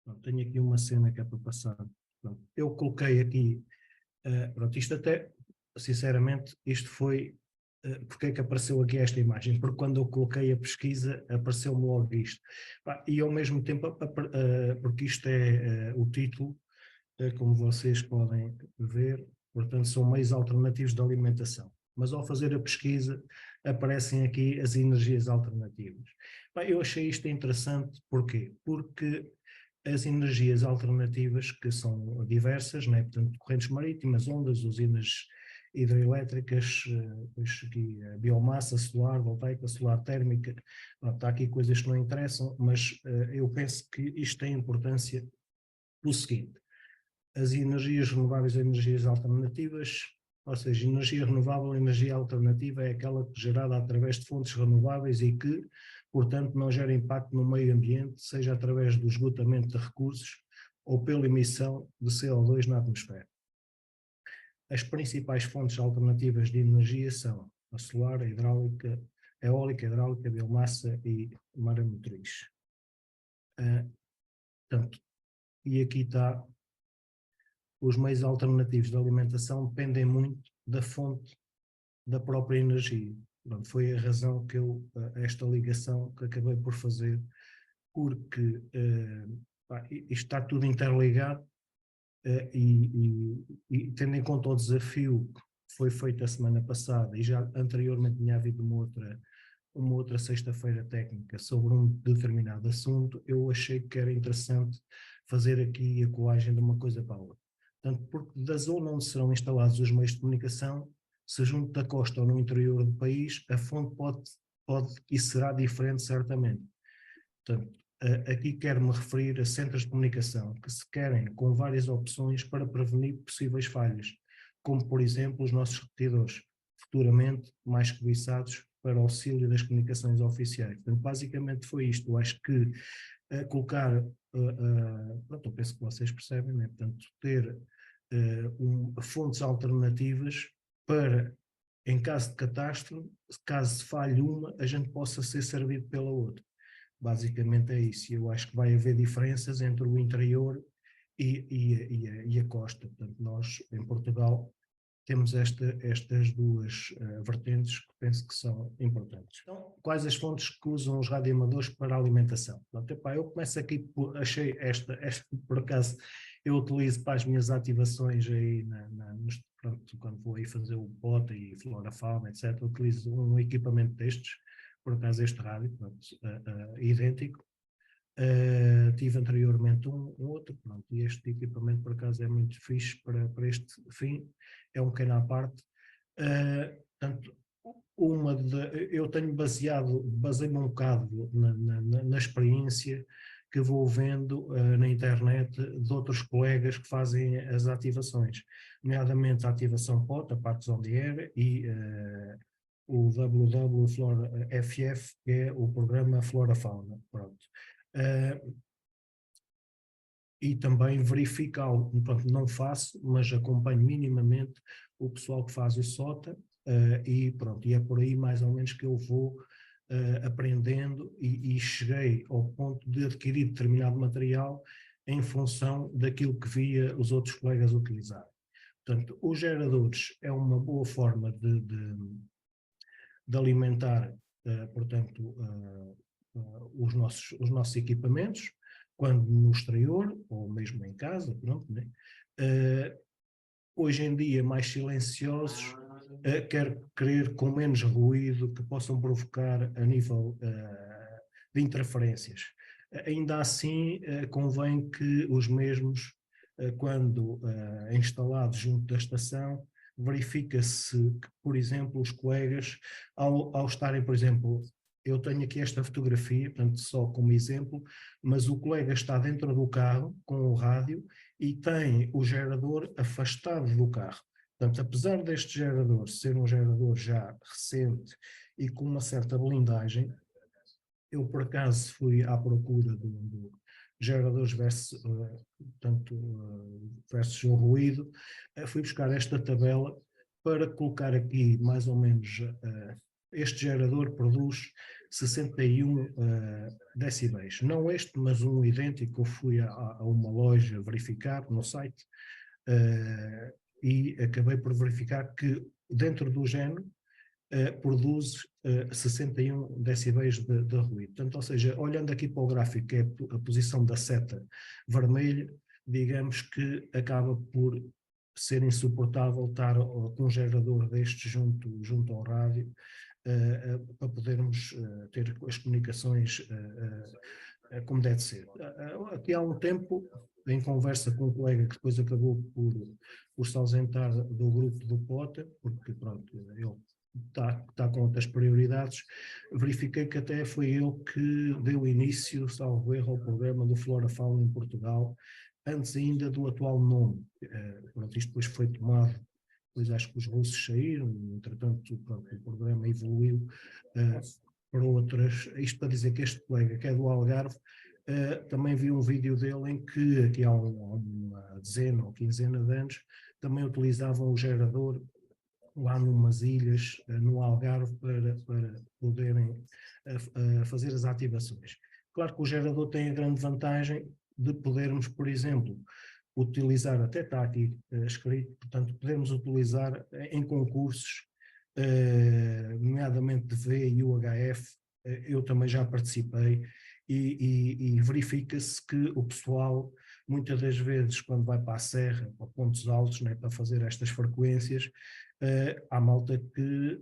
Pronto, tenho aqui uma cena que é para passar. Pronto, eu coloquei aqui, pronto, isto até, sinceramente, isto foi, porque é que apareceu aqui esta imagem? Porque quando eu coloquei a pesquisa, apareceu-me logo isto. E ao mesmo tempo, porque isto é o título, como vocês podem ver, portanto, são meios alternativos de alimentação. Mas ao fazer a pesquisa, aparecem aqui as energias alternativas. Eu achei isto interessante, porquê? Porque as energias alternativas, que são diversas, né? Portanto, correntes marítimas, ondas, usinas hidroelétricas, aqui, a biomassa solar, voltaica, solar térmica, há aqui coisas que não interessam, mas eu penso que isto tem importância pelo seguinte: as energias renováveis e energias alternativas, ou seja, energia renovável, energia alternativa é aquela gerada através de fontes renováveis e que, portanto, não gera impacto no meio ambiente, seja através do esgotamento de recursos ou pela emissão de CO2 na atmosfera. As principais fontes alternativas de energia são a solar, a hidráulica, a eólica, a hidráulica, a biomassa e maremotriz. Portanto, e aqui está: os meios alternativos de alimentação dependem muito da fonte da própria energia. Pronto, foi a razão que eu, esta ligação que acabei por fazer, porque isto está tudo interligado, e tendo em conta o desafio que foi feito a semana passada, e já anteriormente tinha havido uma outra sexta-feira técnica sobre um determinado assunto, eu achei que era interessante fazer aqui a colagem de uma coisa para a outra. Portanto, porque da zona onde serão instalados os meios de comunicação, se junto da costa ou no interior do país, a fonte pode e será diferente certamente. Portanto, aqui quero-me referir a centros de comunicação que se querem com várias opções para prevenir possíveis falhas, como por exemplo os nossos repetidores, futuramente mais cobiçados para auxílio das comunicações oficiais. Portanto, basicamente foi isto. Eu acho que colocar, pronto, eu penso que vocês percebem, né? Portanto, ter fontes alternativas para, em caso de catástrofe, caso falhe uma, a gente possa ser servido pela outra. Basicamente é isso. Eu acho que vai haver diferenças entre o interior e a costa. Portanto, nós, em Portugal, temos estas duas vertentes que penso que são importantes. Então, quais as fontes que usam os radioamadores para a alimentação? Portanto, eu começo aqui, achei esta por acaso, eu utilizo para as minhas ativações aí, pronto, quando vou aí fazer o bota e flora fauna, etc., utilizo um equipamento destes, por acaso este rádio, pronto, idêntico. Tive anteriormente um outro, pronto, e este equipamento por acaso é muito fixe para este fim, é um pequeno à parte. Portanto, eu tenho baseio-me um bocado na experiência que vou vendo na internet de outros colegas que fazem as ativações, nomeadamente a ativação POT, a Parques on the Air, e o WW Flora FF, que é o programa Flora Fauna, pronto. E também verificá-lo, pronto, não faço, mas acompanho minimamente o pessoal que faz o SOTA, e pronto, e é por aí mais ou menos que eu vou aprendendo e cheguei ao ponto de adquirir determinado material em função daquilo que via os outros colegas utilizarem. Portanto, os geradores é uma boa forma de alimentar, portanto, os nossos equipamentos, quando no exterior, ou mesmo em casa, pronto, né? Hoje em dia mais silenciosos, quero crer com menos ruído que possam provocar a nível de interferências. Ainda assim, convém que os mesmos, quando instalados junto da estação, verifica-se que, por exemplo, os colegas, ao estarem, por exemplo, eu tenho aqui esta fotografia, portanto, só como exemplo, mas o colega está dentro do carro com o rádio e tem o gerador afastado do carro. Portanto, apesar deste gerador ser um gerador já recente e com uma certa blindagem, eu por acaso fui à procura do geradores versus, versus o ruído, fui buscar esta tabela para colocar aqui mais ou menos este gerador produz 61 decibéis. Não este, mas um idêntico. Eu fui a uma loja verificar no site e acabei por verificar que dentro do género produz 61 decibéis de ruído. Portanto, ou seja, olhando aqui para o gráfico, que é a posição da seta vermelha, digamos que acaba por ser insuportável estar com um gerador destes junto ao rádio, para podermos ter as comunicações como deve ser. Aqui há um tempo, em conversa com um colega que depois acabou por se ausentar do grupo do Potter, porque pronto, ele está com outras prioridades, verifiquei que até foi ele que deu início, salvo erro, ao programa do Flora Fauna em Portugal, antes ainda do atual nome. Pronto, isto depois foi tomado, depois acho que os russos saíram, entretanto pronto, o programa evoluiu para outras. Isto para dizer que este colega, que é do Algarve, também vi um vídeo dele em que, aqui há uma dezena ou quinzena de anos, também utilizavam o gerador lá numas ilhas, no Algarve, para poderem fazer as ativações. Claro que o gerador tem a grande vantagem de podermos, por exemplo, utilizar, até está aqui escrito, portanto, podemos utilizar em concursos, nomeadamente de V e UHF, eu também já participei, e verifica-se que o pessoal, muitas das vezes, quando vai para a serra, para pontos altos, né, para fazer estas frequências, há malta que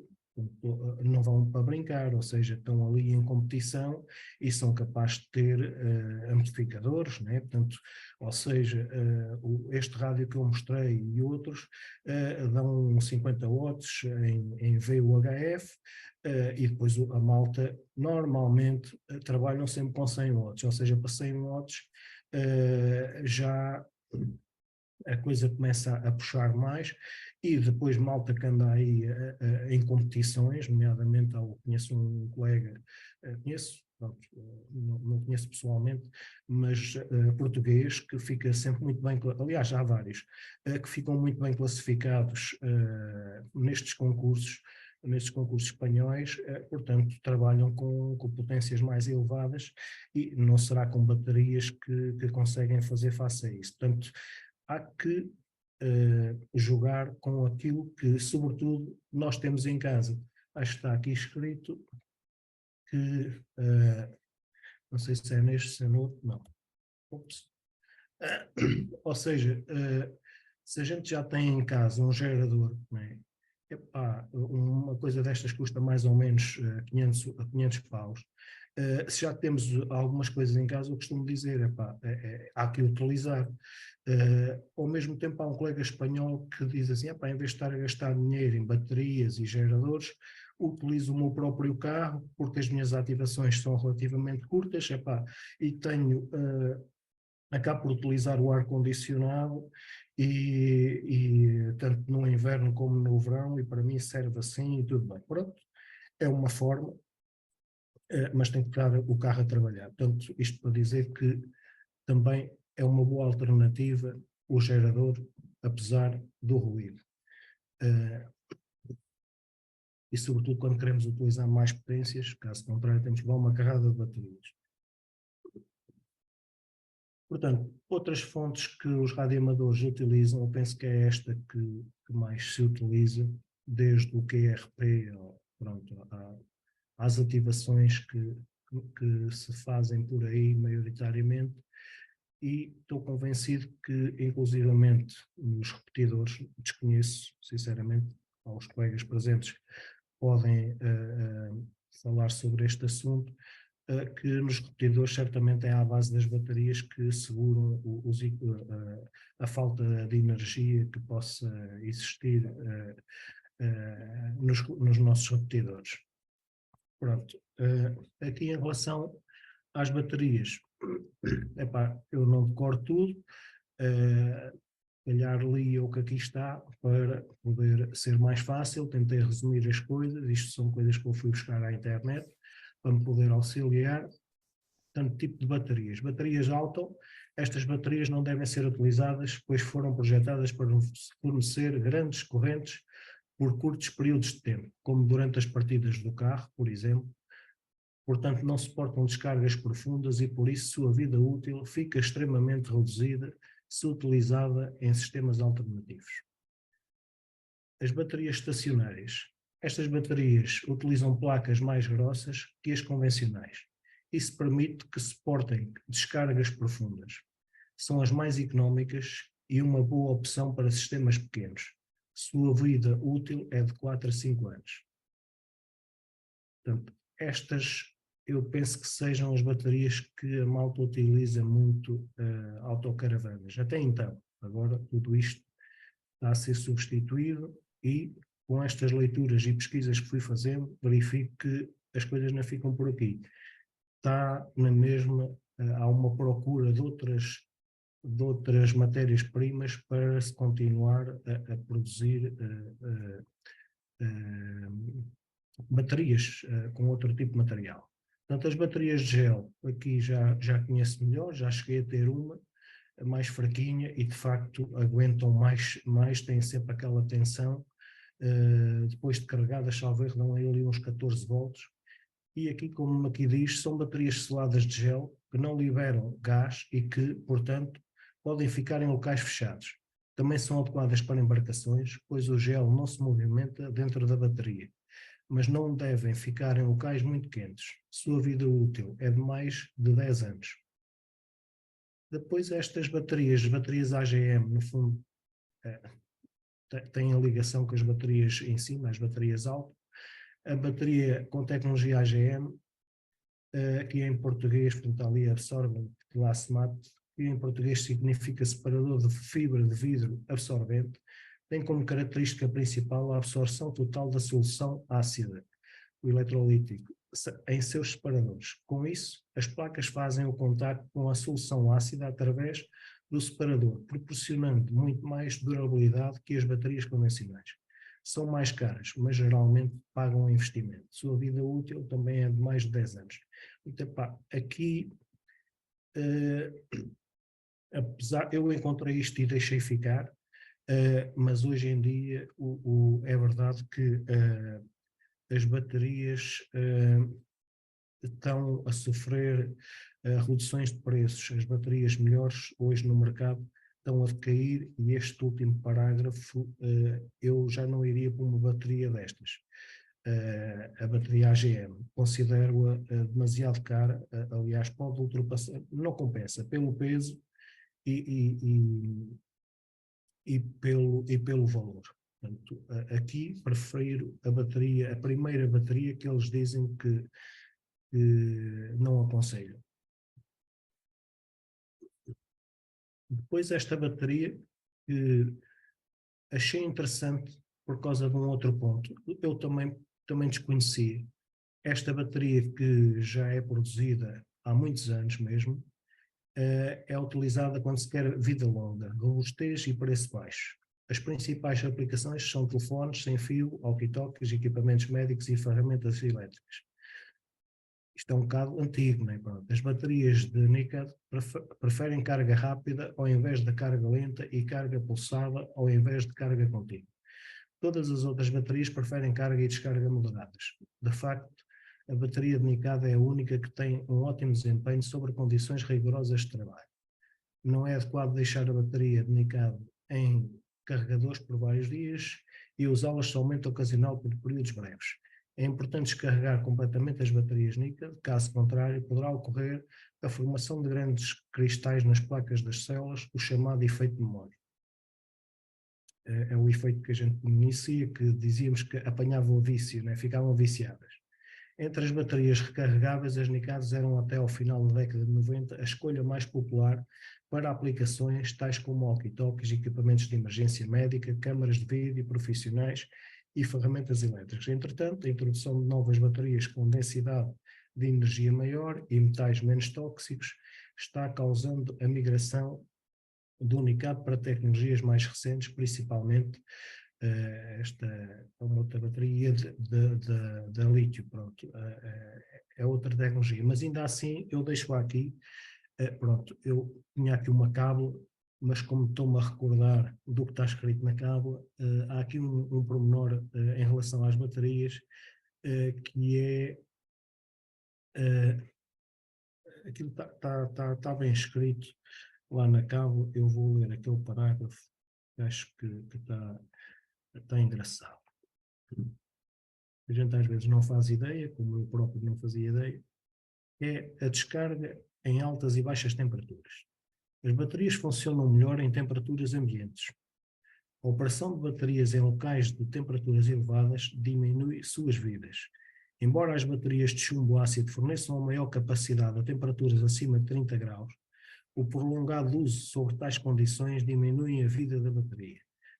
não vão para brincar, ou seja, estão ali em competição e são capazes de ter amplificadores, né? Portanto, ou seja, este rádio que eu mostrei e outros dão 50 watts em VUHF, e depois a malta normalmente trabalham sempre com 100 watts, ou seja, para 100 watts já a coisa começa a puxar mais, e depois malta que anda aí em competições, nomeadamente conheço um colega, pronto, não conheço pessoalmente, mas português, que fica sempre muito bem, aliás há vários, que ficam muito bem classificados nestes concursos espanhóis, portanto trabalham com potências mais elevadas e não será com baterias que conseguem fazer face a isso. Portanto, há que jogar com aquilo que, sobretudo, nós temos em casa. Acho que está aqui escrito que, não sei se é neste, se é no outro, não. Ou seja, se a gente já tem em casa um gerador, né, uma coisa destas custa mais ou menos 500 paus. Se já temos algumas coisas em casa, eu costumo dizer, há que utilizar. Ao mesmo tempo, há um colega espanhol que diz assim, em vez de estar a gastar dinheiro em baterias e geradores, utilizo o meu próprio carro, porque as minhas ativações são relativamente curtas, e tenho, acabo por utilizar o ar-condicionado, e tanto no inverno como no verão, e para mim serve assim e tudo bem. Pronto, é uma forma, mas tem que estar o carro a trabalhar. Portanto, isto para dizer que também é uma boa alternativa o gerador, apesar do ruído. E sobretudo quando queremos utilizar mais potências, caso contrário temos que levar uma carrada de baterias. Portanto, outras fontes que os radioamadores utilizam, eu penso que é esta que mais se utiliza, desde o QRP às ativações que se fazem por aí maioritariamente, e estou convencido que, inclusivamente, nos repetidores, desconheço, sinceramente, aos colegas presentes podem falar sobre este assunto, que nos repetidores certamente é à base das baterias que seguram a falta de energia que possa existir nos nossos repetidores. Pronto, aqui em relação às baterias, eu não decoro tudo, calhar li o que aqui está para poder ser mais fácil, tentei resumir as coisas, isto são coisas que eu fui buscar à internet, para me poder auxiliar. Portanto, tipo de baterias. Baterias Alto, estas baterias não devem ser utilizadas, pois foram projetadas para fornecer grandes correntes por curtos períodos de tempo, como durante as partidas do carro, por exemplo. Portanto, não suportam descargas profundas e, por isso, sua vida útil fica extremamente reduzida se utilizada em sistemas alternativos. As baterias estacionárias. Estas baterias utilizam placas mais grossas que as convencionais. Isso permite que suportem descargas profundas. São as mais económicas e uma boa opção para sistemas pequenos. Sua vida útil é de 4 a 5 anos. Portanto, estas eu penso que sejam as baterias que a malta utiliza muito autocaravanas. Até então, agora tudo isto está a ser substituído e com estas leituras e pesquisas que fui fazendo, verifico que as coisas não ficam por aqui. Está na mesma, há uma procura de outras matérias-primas para se continuar a produzir baterias com outro tipo de material. Portanto, as baterias de gel, aqui já conheço melhor, já cheguei a ter uma mais fraquinha e de facto aguentam mais têm sempre aquela tensão, depois de carregadas, salvo erro, dão ali uns 14 volts. E aqui, como aqui diz, são baterias seladas de gel que não liberam gás e que, portanto, podem ficar em locais fechados. Também são adequadas para embarcações, pois o gel não se movimenta dentro da bateria, mas não devem ficar em locais muito quentes. Sua vida útil é de mais de 10 anos. Depois estas baterias, as baterias AGM, no fundo, têm a ligação com as baterias em cima, as baterias alto. A bateria com tecnologia AGM, que em português, portanto ali Absorbent Glass Mat, que em português significa separador de fibra de vidro absorvente, tem como característica principal a absorção total da solução ácida, o eletrolítico, em seus separadores. Com isso, as placas fazem o contacto com a solução ácida através do separador, proporcionando muito mais durabilidade que as baterias convencionais. São mais caras, mas geralmente pagam um investimento. Sua vida útil também é de mais de 10 anos. Então, aqui, apesar, eu encontrei isto e deixei ficar, mas hoje em dia é verdade que as baterias estão a sofrer reduções de preços. As baterias melhores hoje no mercado estão a decair e este último parágrafo eu já não iria para uma bateria destas. A bateria AGM, considero-a demasiado cara, aliás pode ultrapassar, não compensa pelo peso e pelo valor. Portanto, aqui prefiro a primeira bateria que eles dizem que não aconselham. Depois esta bateria achei interessante por causa de um outro ponto. Eu também desconhecia. Esta bateria que já é produzida há muitos anos mesmo, é utilizada quando se quer vida longa, robustez e preço baixo. As principais aplicações são telefones sem fio, walkie-talkies, equipamentos médicos e ferramentas elétricas. Isto é um bocado antigo, né? As baterias de níquel preferem carga rápida ao invés de carga lenta e carga pulsada ao invés de carga contínua. Todas as outras baterias preferem carga e descarga moderadas. De facto, a bateria de níquel é a única que tem um ótimo desempenho sobre condições rigorosas de trabalho. Não é adequado deixar a bateria de níquel em carregadores por vários dias e usá-las somente ocasional por períodos breves. É importante descarregar completamente as baterias níquel, caso contrário poderá ocorrer a formação de grandes cristais nas placas das células, o chamado efeito de memória. É o efeito que a gente conhecia, que dizíamos que apanhavam o vício, né? Ficavam viciadas. Entre as baterias recarregáveis, as níqueis eram até ao final da década de 90 a escolha mais popular para aplicações tais como walkie-talkies, equipamentos de emergência médica, câmaras de vídeo profissionais e ferramentas elétricas. Entretanto, a introdução de novas baterias com densidade de energia maior e metais menos tóxicos está causando a migração do níquel para tecnologias mais recentes, principalmente esta uma outra bateria de lítio, pronto, é outra tecnologia, mas ainda assim eu deixo aqui, pronto, eu tinha aqui uma cábula mas como estou-me a recordar do que está escrito na cábula, há aqui um pormenor em relação às baterias, que é, aquilo está bem escrito lá na cábula. Eu vou ler aquele parágrafo, que acho que está engraçado. A gente às vezes não faz ideia, como eu próprio não fazia ideia, é a descarga em altas e baixas temperaturas. As baterias funcionam melhor em temperaturas ambientes. A operação de baterias em locais de temperaturas elevadas diminui suas vidas. Embora as baterias de chumbo ácido forneçam uma maior capacidade a temperaturas acima de 30 graus, o prolongado uso sobre tais condições diminui a vida da bateria.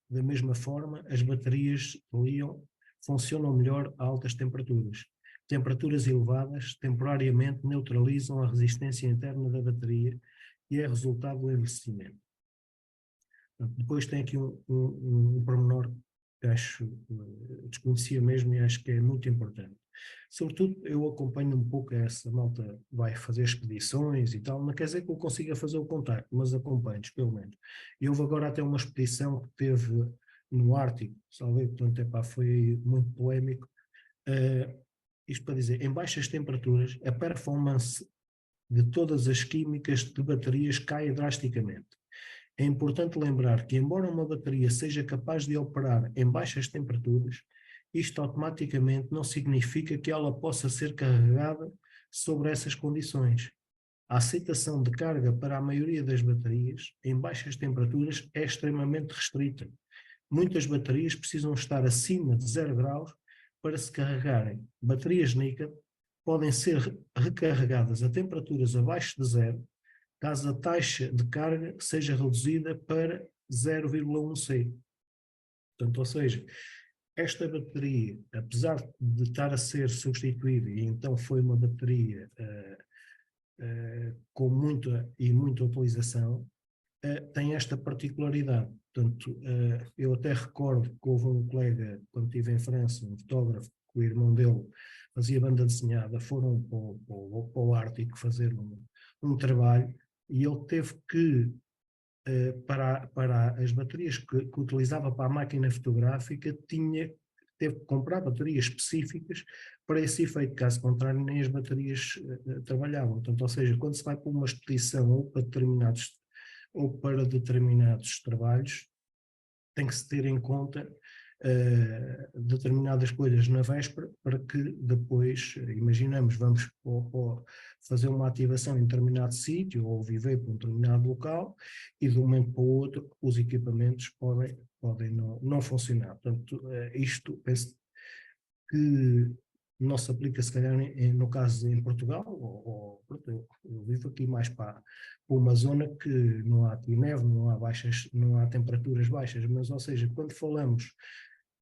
Da mesma forma, as baterias de lítio funcionam melhor a altas temperaturas. Temperaturas elevadas temporariamente neutralizam a resistência interna da bateria e é resultado do envelhecimento. Depois tem aqui um pormenor que acho, desconhecia mesmo e acho que é muito importante. Sobretudo, eu acompanho um pouco essa malta, vai fazer expedições e tal, não quer dizer que eu consiga fazer o contacto, mas acompanho-os, pelo menos. E houve agora até uma expedição que teve no Ártico, salve, portanto, foi muito polémico. Isto para dizer, em baixas temperaturas, a performance de todas as químicas de baterias cai drasticamente. É importante lembrar que, embora uma bateria seja capaz de operar em baixas temperaturas, isto automaticamente não significa que ela possa ser carregada sobre essas condições. A aceitação de carga para a maioria das baterias em baixas temperaturas é extremamente restrita. Muitas baterias precisam estar acima de 0 graus para se carregarem. Baterias níquel podem ser recarregadas a temperaturas abaixo de zero, caso a taxa de carga seja reduzida para 0,1 C. Portanto, ou seja, esta bateria, apesar de estar a ser substituída, e então foi uma bateria com muita utilização, tem esta particularidade. Portanto, eu até recordo que houve um colega, quando estive em França, um fotógrafo, que o irmão dele fazia banda desenhada, foram para o Ártico fazer um trabalho, e ele teve que, para as baterias que utilizava para a máquina fotográfica, teve que comprar baterias específicas para esse efeito, caso contrário nem as baterias trabalhavam. Portanto, ou seja, quando se vai para uma expedição ou para determinados trabalhos, tem que se ter em conta determinadas coisas na véspera, para que depois, imaginamos, vamos fazer uma ativação em determinado sítio ou viver para um determinado local, e de um momento para o outro os equipamentos podem não funcionar. Portanto, isto penso que não se aplica, se calhar, no caso em Portugal, eu vivo aqui mais para uma zona que não há aqui neve, não há temperaturas baixas, mas, ou seja, quando falamos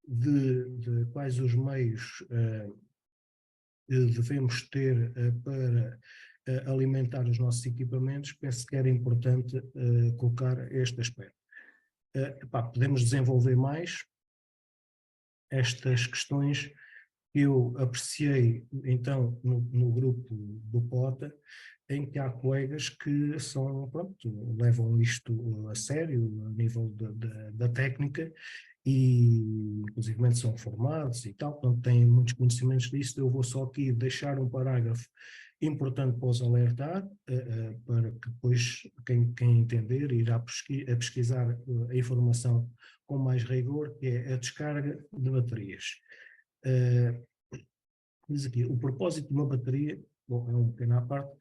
de quais os meios devemos ter para alimentar os nossos equipamentos, penso que era importante colocar este aspecto. Podemos desenvolver mais estas questões. Eu apreciei, então, no grupo do POTA, em que há colegas que levam isto a sério, a nível da técnica, e inclusive são formados e tal, portanto têm muitos conhecimentos disso. Eu vou só aqui deixar um parágrafo importante para os alertar, para que depois quem entender irá pesquisar a informação com mais rigor, que é a descarga de baterias. Diz aqui, o propósito de uma bateria, bom, é um pequeno à parte,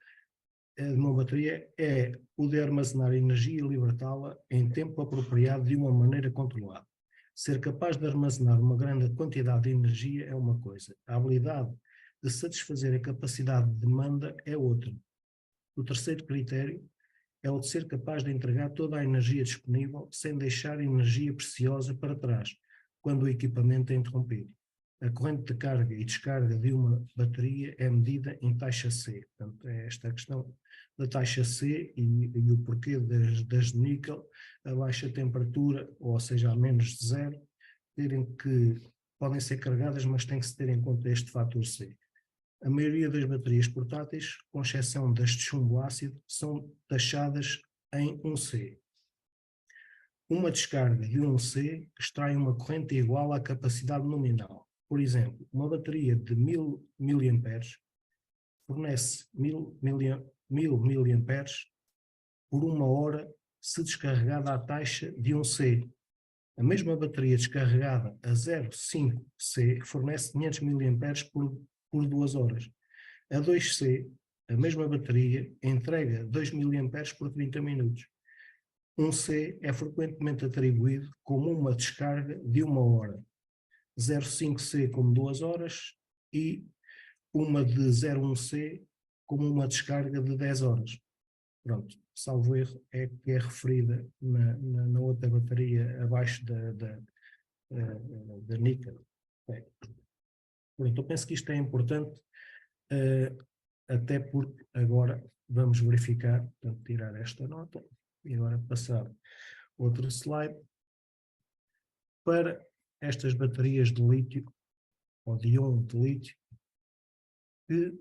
de uma bateria é poder armazenar energia e libertá-la em tempo apropriado de uma maneira controlada. Ser capaz de armazenar uma grande quantidade de energia é uma coisa, a habilidade de satisfazer a capacidade de demanda é outra. O terceiro critério é o de ser capaz de entregar toda a energia disponível sem deixar energia preciosa para trás, quando o equipamento é interrompido. A corrente de carga e descarga de uma bateria é medida em taxa C. Portanto, é esta questão da taxa C e o porquê das de níquel a baixa temperatura, ou seja, a menos de zero, podem ser carregadas, mas tem que se ter em conta este fator C. A maioria das baterias portáteis, com exceção das de chumbo ácido, são taxadas em 1C. uma descarga de 1C extrai uma corrente igual à capacidade nominal. Por exemplo, uma bateria de 1000 mAh fornece 1000 mAh por 1 hora se descarregada à taxa de 1C. A mesma bateria descarregada a 0,5C fornece 500 mAh por 2 horas. A 2C, a mesma bateria, entrega 2 mAh por 30 minutos. 1C é frequentemente atribuído como uma descarga de 1 hora, 0,5C como 2 horas e uma de 0,1C como uma descarga de 10 horas. Pronto, salvo erro, é que é referida na outra bateria abaixo da níquel. Pronto, eu penso que isto é importante, até porque agora vamos verificar, portanto, tirar esta nota e agora passar outro slide para estas baterias de lítio ou de íon de lítio, que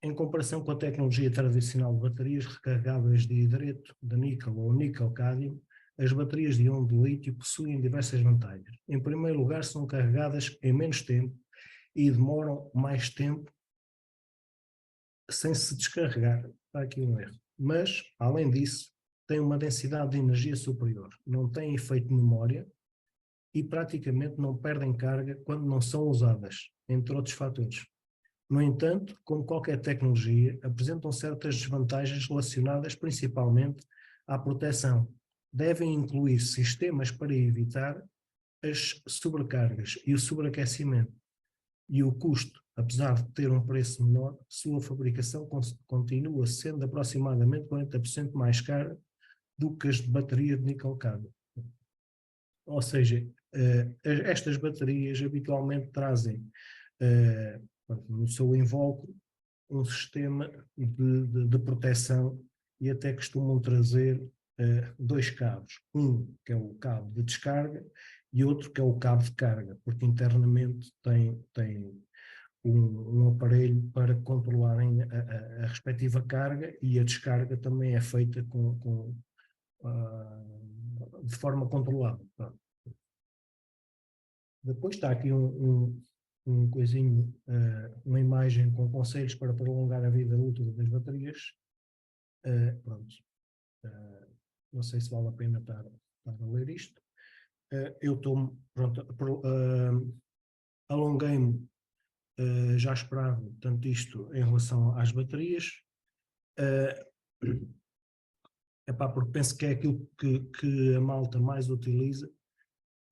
em comparação com a tecnologia tradicional de baterias recarregáveis de hidreto de níquel ou níquel-cádmio, as baterias de íon de lítio possuem diversas vantagens. Em primeiro lugar, são carregadas em menos tempo e demoram mais tempo sem se descarregar. Está aqui um erro. Mas, além disso, têm uma densidade de energia superior, não têm efeito de memória e praticamente não perdem carga quando não são usadas, entre outros fatores. No entanto, como qualquer tecnologia, apresentam certas desvantagens relacionadas principalmente à proteção. Devem incluir sistemas para evitar as sobrecargas e o sobreaquecimento. E o custo, apesar de ter um preço menor, sua fabricação continua sendo aproximadamente 40% mais cara do que as de bateria de níquel-cádmio. Ou seja, estas baterias habitualmente trazem no seu invólucro um sistema de proteção e até costumam trazer dois cabos. Um que é o cabo de descarga e outro que é o cabo de carga, porque internamente tem um aparelho para controlarem a respectiva carga, e a descarga também é feita de forma controlada. Depois está aqui um coisinho, uma imagem com conselhos para prolongar a vida útil das baterias. Pronto. Não sei se vale a pena estar a ler isto. Eu estou, pronto, alonguei-me, já esperava, portanto, isto em relação às baterias. Porque penso que é aquilo que a malta mais utiliza.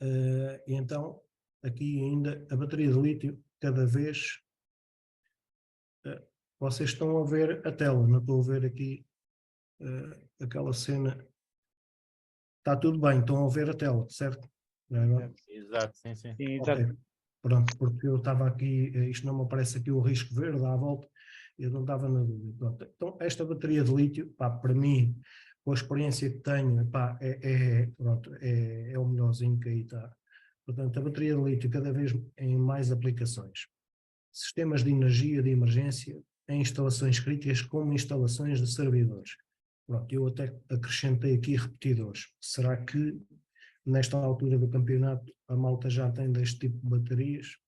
E então, aqui ainda, a bateria de lítio, cada vez, vocês estão a ver a tela, não estou a ver aqui aquela cena. Está tudo bem, estão a ver a tela, certo? Exato, sim. Sim, Ok, exato. pronto, porque eu estava aqui, isto não me aparece aqui o risco verde à volta, eu não estava na dúvida. Pronto. Então, esta bateria de lítio, para mim, com a experiência que tenho, pronto, é o melhorzinho que aí está. Portanto, a bateria de lítio cada vez em mais aplicações. Sistemas de energia de emergência em instalações críticas, como instalações de servidores. Pronto, eu até acrescentei aqui repetidores. Será que nesta altura do campeonato a malta já tem deste tipo de baterias?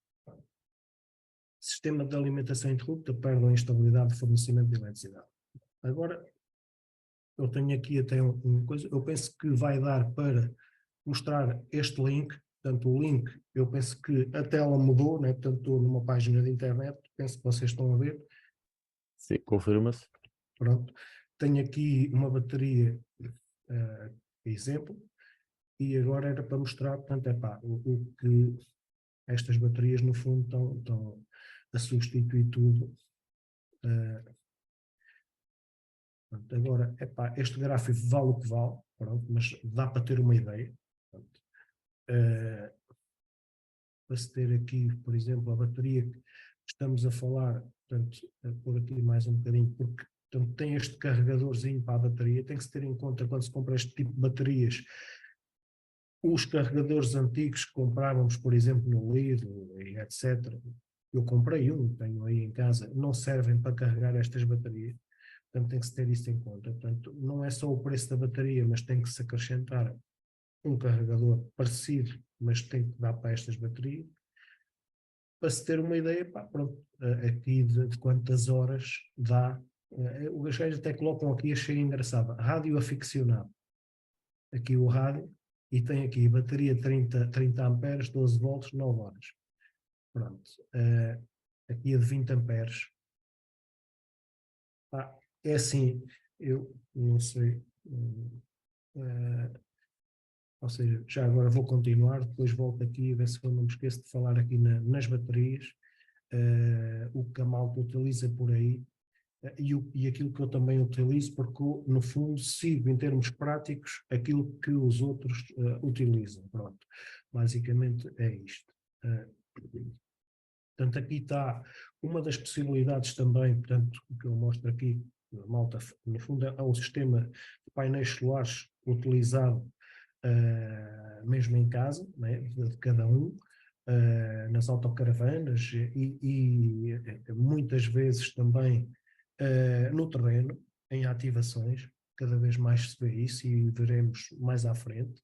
Sistema de alimentação interrupta, perde a instabilidade de fornecimento de eletricidade. Agora, eu tenho aqui até uma coisa, eu penso que vai dar para mostrar este link. Portanto, o link, eu penso que a tela mudou, né? Portanto, estou numa página de internet, penso que vocês estão a ver. Sim, confirma-se. Pronto. Tenho aqui uma bateria, exemplo, e agora era para mostrar, portanto, o que estas baterias, no fundo, estão a substituir tudo. Pronto, agora, este gráfico vale o que vale, pronto, mas dá para ter uma ideia. Pronto. Para se ter aqui, por exemplo, a bateria que estamos a falar, portanto, por aqui mais um bocadinho, porque portanto, tem este carregadorzinho para a bateria. Tem que se ter em conta, quando se compra este tipo de baterias, os carregadores antigos que comprávamos, por exemplo, no Lidl e etc. Eu comprei tenho aí em casa, não servem para carregar estas baterias. Portanto, tem que se ter isso em conta. Portanto, não é só o preço da bateria, mas tem que se acrescentar um carregador parecido, mas tem que dar para estas baterias. Para se ter uma ideia, pá, pronto, aqui de quantas horas dá. Os gajos até colocam aqui, achei engraçado, rádio aficionado. Aqui o rádio, e tem aqui bateria 30 amperes, 12 volts, 9 horas. Pronto. Aqui a de 20 amperes. É assim, eu não sei. Ou seja, já agora vou continuar, depois volto aqui a ver se eu não me esqueço de falar aqui nas baterias, o que a malta utiliza por aí, e aquilo que eu também utilizo, porque eu, no fundo, sigo em termos práticos aquilo que os outros utilizam. Pronto, basicamente é isto. Portanto, aqui está uma das possibilidades também, portanto, o que eu mostro aqui, malta, no fundo é o sistema de painéis solares utilizado mesmo em casa, né, de cada um, nas autocaravanas e muitas vezes também no terreno, em ativações, cada vez mais se vê isso e veremos mais à frente.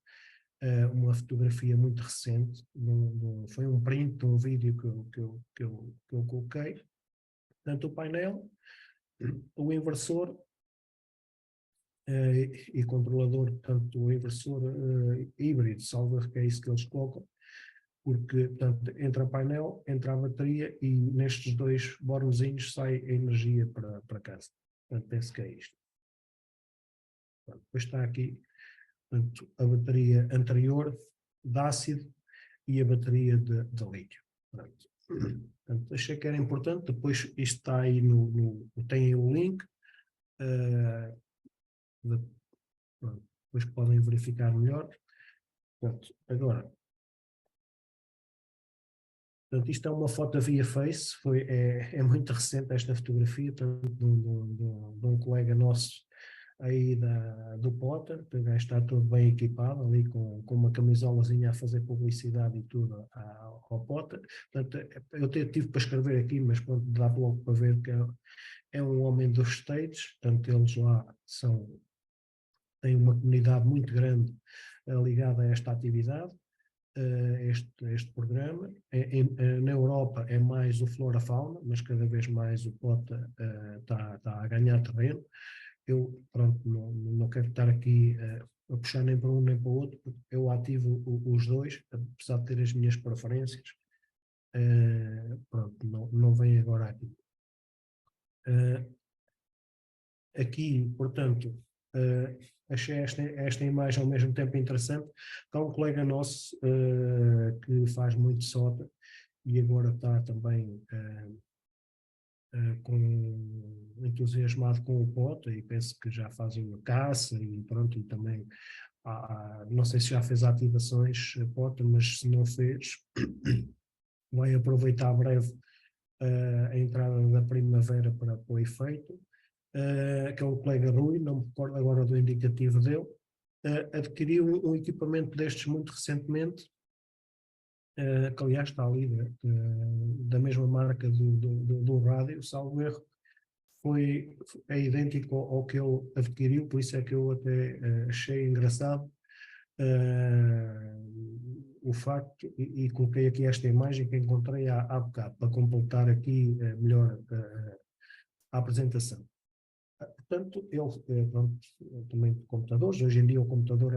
Uma fotografia muito recente, foi um print de um vídeo que eu coloquei. Portanto, o painel, o inversor e controlador, portanto, o inversor híbrido, salvo que é isso que eles colocam, porque, portanto, entra o painel, entra a bateria e nestes dois botõezinhos sai a energia para casa. Portanto, penso que é isto. Portanto, depois está aqui, portanto, a bateria anterior de ácido e a bateria de lítio. Portanto, achei que era importante, depois isto está aí tem aí o link, depois podem verificar melhor. Portanto, agora, portanto, isto é uma foto via Face, é muito recente esta fotografia, portanto, de um colega nosso aí do Potter, que o gajo está todo bem equipado, ali com uma camisolazinha a fazer publicidade e tudo ao Potter. Portanto, eu tive para escrever aqui, mas pronto, dá logo para ver que é um homem dos States, portanto, eles lá têm uma comunidade muito grande ligada a esta atividade. Este programa. Na Europa é mais o Flora Fauna, mas cada vez mais o POTA está a ganhar terreno. Eu, pronto, não quero estar aqui a puxar nem para um nem para o outro, porque eu ativo os dois, apesar de ter as minhas preferências. Pronto, não vem agora aqui. Aqui, portanto, achei esta imagem ao mesmo tempo interessante. Há um colega nosso que faz muito soda e agora está também entusiasmado com o POTA e penso que já faz uma caça e pronto, e também não sei se já fez ativações POTA, mas se não fez, vai aproveitar breve a entrada da primavera para o efeito. Que é o colega Rui, não me recordo agora do indicativo dele, adquiriu um equipamento destes muito recentemente, que aliás está ali, da mesma marca do rádio, salvo erro, é idêntico ao que ele adquiriu, por isso é que eu até achei engraçado o facto, e coloquei aqui esta imagem que encontrei há bocado, para completar aqui melhor a apresentação. Portanto, pronto, também computadores, hoje em dia o computador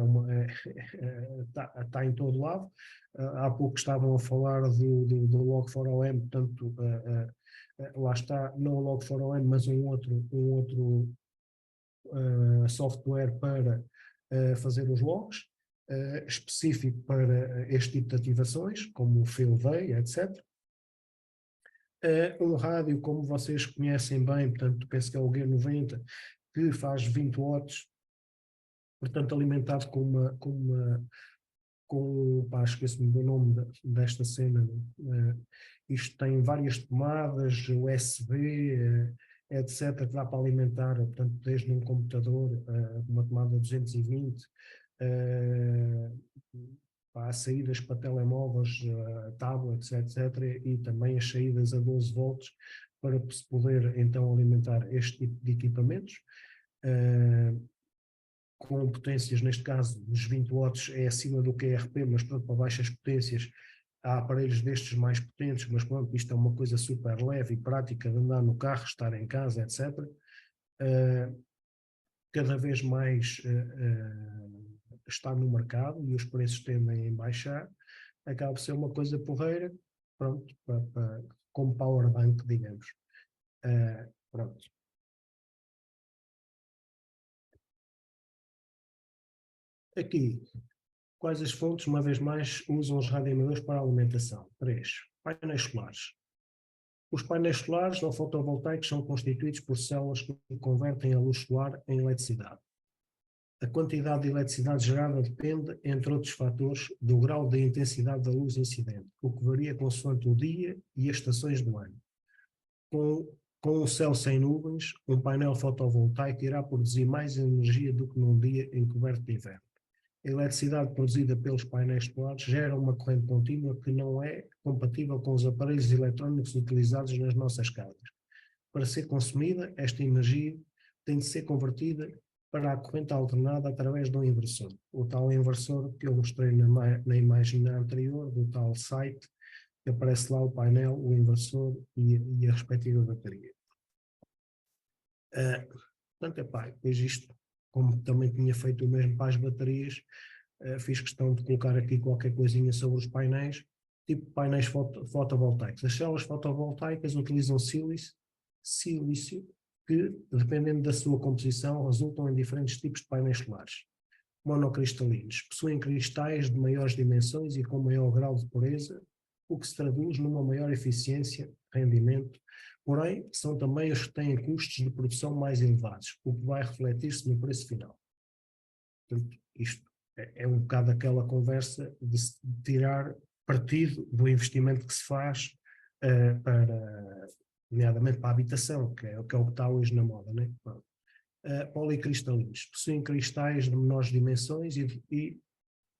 está em todo lado. Há pouco estavam a falar do Log4OM, portanto, lá está, não o Log4OM, mas um outro software para fazer os logs, específico para este tipo de ativações, como o Field Day, etc. Um rádio, como vocês conhecem bem, portanto, penso que é o G90, que faz 20 watts, portanto, alimentado esqueço-me do nome desta cena. Isto tem várias tomadas, USB, etc., que dá para alimentar, portanto, desde um computador, uma tomada 220, há saídas para telemóveis, tablets, etc., e também as saídas a 12 volts para se poder então alimentar este tipo de equipamentos. com potências, neste caso, dos 20 watts é acima do QRP, mas pronto, para baixas potências há aparelhos destes mais potentes, mas pronto, isto é uma coisa super leve e prática de andar no carro, estar em casa, etc. Cada vez mais está no mercado e os preços tendem a baixar, acaba por ser uma coisa porreira, pronto, como power bank, digamos. Pronto. Aqui, quais as fontes, uma vez mais, usam os radioemadores para a alimentação? 3. Painéis solares. Os painéis solares ou fotovoltaicos são constituídos por células que convertem a luz solar em eletricidade. A quantidade de eletricidade gerada depende, entre outros fatores, do grau de intensidade da luz incidente, o que varia consoante o dia e as estações do ano. Com o céu sem nuvens, um painel fotovoltaico irá produzir mais energia do que num dia encoberto de inverno. A eletricidade produzida pelos painéis solares gera uma corrente contínua que não é compatível com os aparelhos eletrónicos utilizados nas nossas casas. Para ser consumida, esta energia tem de ser convertida para a corrente alternada através de um inversor. O tal inversor que eu mostrei na imagem anterior, do tal site, que aparece lá o painel, o inversor e a respectiva bateria. Portanto, depois isto, como também tinha feito o mesmo para as baterias, fiz questão de colocar aqui qualquer coisinha sobre os painéis, tipo painéis fotovoltaicos. As células fotovoltaicas utilizam silício, que, dependendo da sua composição, resultam em diferentes tipos de painéis solares. Monocristalinos. Possuem cristais de maiores dimensões e com maior grau de pureza, o que se traduz numa maior eficiência, rendimento, porém, são também os que têm custos de produção mais elevados, o que vai refletir-se no preço final. Portanto, isto é um bocado aquela conversa de tirar partido do investimento que se faz nomeadamente para a habitação, que é o que está hoje na moda, né? Policristalinos. Possuem cristais de menores dimensões e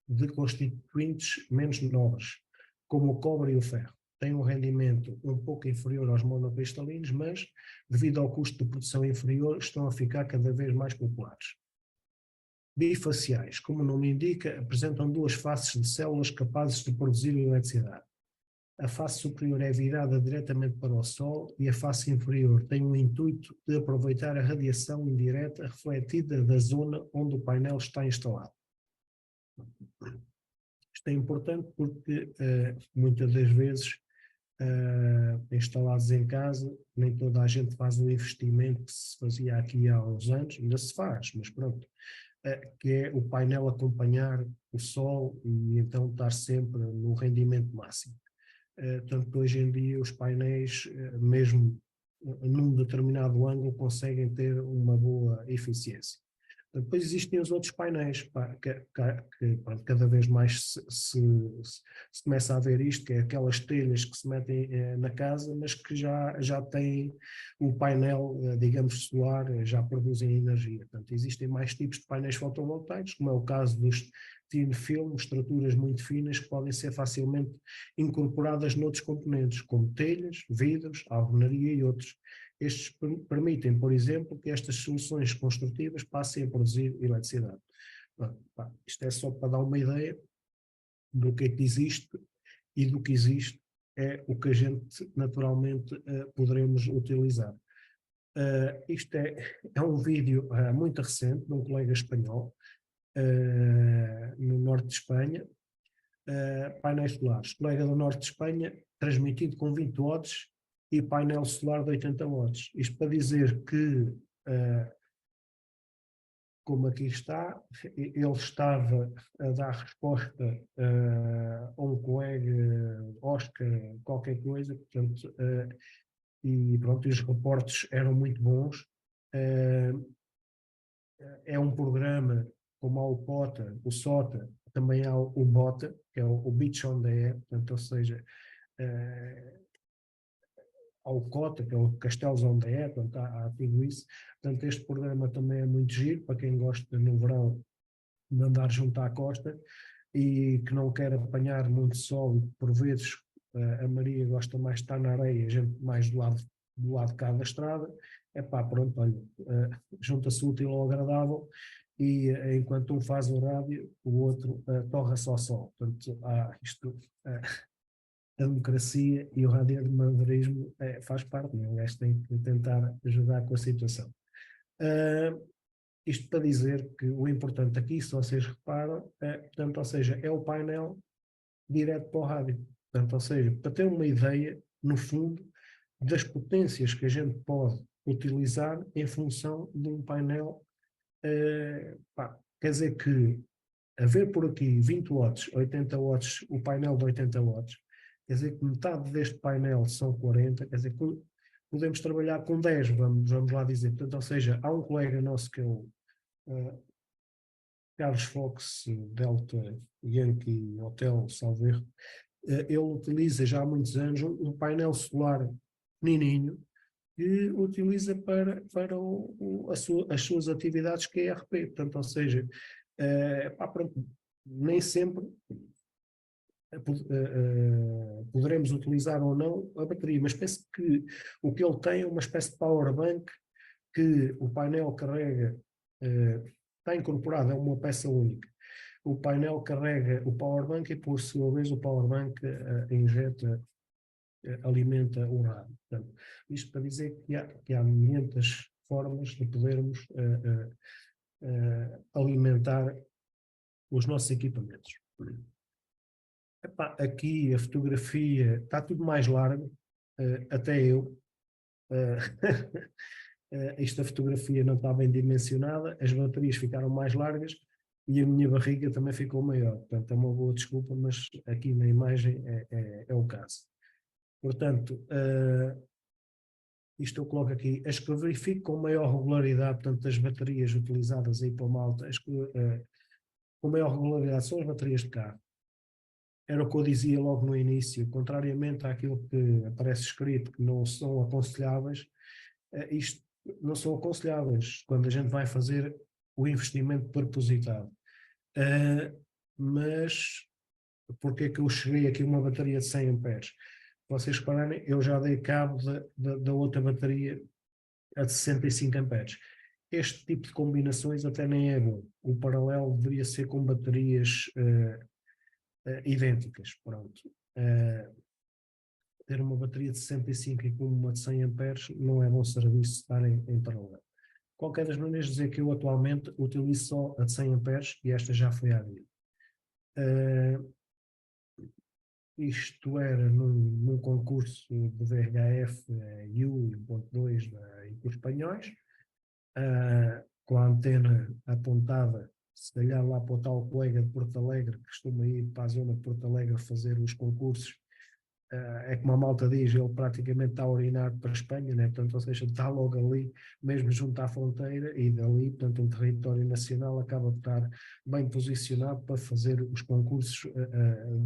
de constituintes menos nobres, como o cobre e o ferro. Têm um rendimento um pouco inferior aos monocristalinos, mas, devido ao custo de produção inferior, estão a ficar cada vez mais populares. Bifaciais, como o nome indica, apresentam duas faces de células capazes de produzir eletricidade. A face superior é virada diretamente para o Sol e a face inferior tem o intuito de aproveitar a radiação indireta refletida da zona onde o painel está instalado. Isto é importante porque muitas das vezes instalados em casa, nem toda a gente faz o investimento que se fazia aqui há uns anos, ainda se faz, mas pronto, que é o painel acompanhar o Sol e então estar sempre no rendimento máximo. Tanto hoje em dia os painéis, mesmo num determinado ângulo, conseguem ter uma boa eficiência. Depois existem os outros painéis, que cada vez mais se começa a ver isto, que é aquelas telhas que se metem na casa, mas que já têm o painel, digamos, solar, já produzem energia. Portanto, existem mais tipos de painéis fotovoltaicos, como é o caso dos thin film, estruturas muito finas que podem ser facilmente incorporadas noutros componentes, como telhas, vidros, alvenaria e outros. Estes permitem, por exemplo, que estas soluções construtivas passem a produzir eletricidade. Isto é só para dar uma ideia do que é que existe, e do que existe é o que a gente naturalmente poderemos utilizar. Isto é um vídeo muito recente de um colega espanhol no norte de Espanha, painéis solares. Colega do norte de Espanha, transmitido com 20 watts e painel solar de 80 watts. Isto para dizer que, como aqui está, ele estava a dar resposta a um colega, Oscar, qualquer coisa, portanto, e pronto, os reportes eram muito bons. É um programa como há o POTA, o SOTA, também há o BOTA, que é o Beach on the Air, portanto, ou seja, há o COTA, que é o Castelos on the Air, portanto, há tudo isso. Portanto, este programa também é muito giro, para quem gosta no verão de andar junto à costa e que não quer apanhar muito sol, e por vezes a Maria gosta mais de estar na areia, a gente mais do lado de cá da estrada, pronto, olha, junta-se o útil ao agradável e enquanto um faz o rádio, o outro torra só sol. Portanto, a democracia e o radioamadorismo faz parte, não é? O gajo tem que tentar ajudar com a situação. Isto para dizer que o importante aqui, se vocês reparam, portanto, ou seja, é o painel direto para o rádio. Portanto, ou seja, para ter uma ideia, no fundo, das potências que a gente pode utilizar em função de um painel. Quer dizer que haver por aqui 20 watts, 80 watts, o painel de 80 watts, quer dizer que metade deste painel são 40, quer dizer que podemos trabalhar com 10, vamos lá dizer. Portanto, ou seja, há um colega nosso que é o Carlos Fox, Delta Yankee Hotel, salvo erro, ele utiliza já há muitos anos um painel solar pequenininho que utiliza para as suas atividades que é ERP. Portanto, ou seja, pronto, nem sempre poderemos utilizar ou não a bateria, mas penso que o que ele tem é uma espécie de power bank que o painel carrega, está incorporado, é uma peça única. O painel carrega o power bank e, por sua vez, o power bank injeta, alimenta o rádio. Portanto, isto para dizer que há muitas formas de podermos alimentar os nossos equipamentos. Aqui a fotografia está tudo mais largo, até eu. Esta fotografia não está bem dimensionada, as baterias ficaram mais largas e a minha barriga também ficou maior. Portanto, é uma boa desculpa, mas aqui na imagem é o caso. Portanto, isto eu coloco aqui, as que verifico com maior regularidade, portanto, as baterias utilizadas aí para malta, as que com maior regularidade são as baterias de carro. Era o que eu dizia logo no início, contrariamente àquilo que aparece escrito, que não são aconselháveis, isto não são aconselháveis quando a gente vai fazer o investimento propositado. Mas porque é que eu cheguei aqui a uma bateria de 100 amperes? Vocês repararem, eu já dei cabo da outra bateria a de 65 amperes. Este tipo de combinações até nem é bom. O paralelo deveria ser com baterias idênticas. Pronto. Ter uma bateria de 65 e com uma de 100 amperes não é bom serviço estar em paralelo. Qualquer das maneiras, dizer que eu atualmente utilizo só a de 100 amperes e esta já foi à vida. Isto era num concurso de VHF U.2 em espanhóis, com a antena apontada, se calhar lá para o tal colega de Porto Alegre, que costuma ir para a zona de Porto Alegre fazer os concursos. É como a malta diz, ele praticamente está a orinar para a Espanha, né? Portanto, ou seja, está logo ali, mesmo junto à fronteira, e dali, portanto, um território nacional acaba de estar bem posicionado para fazer os concursos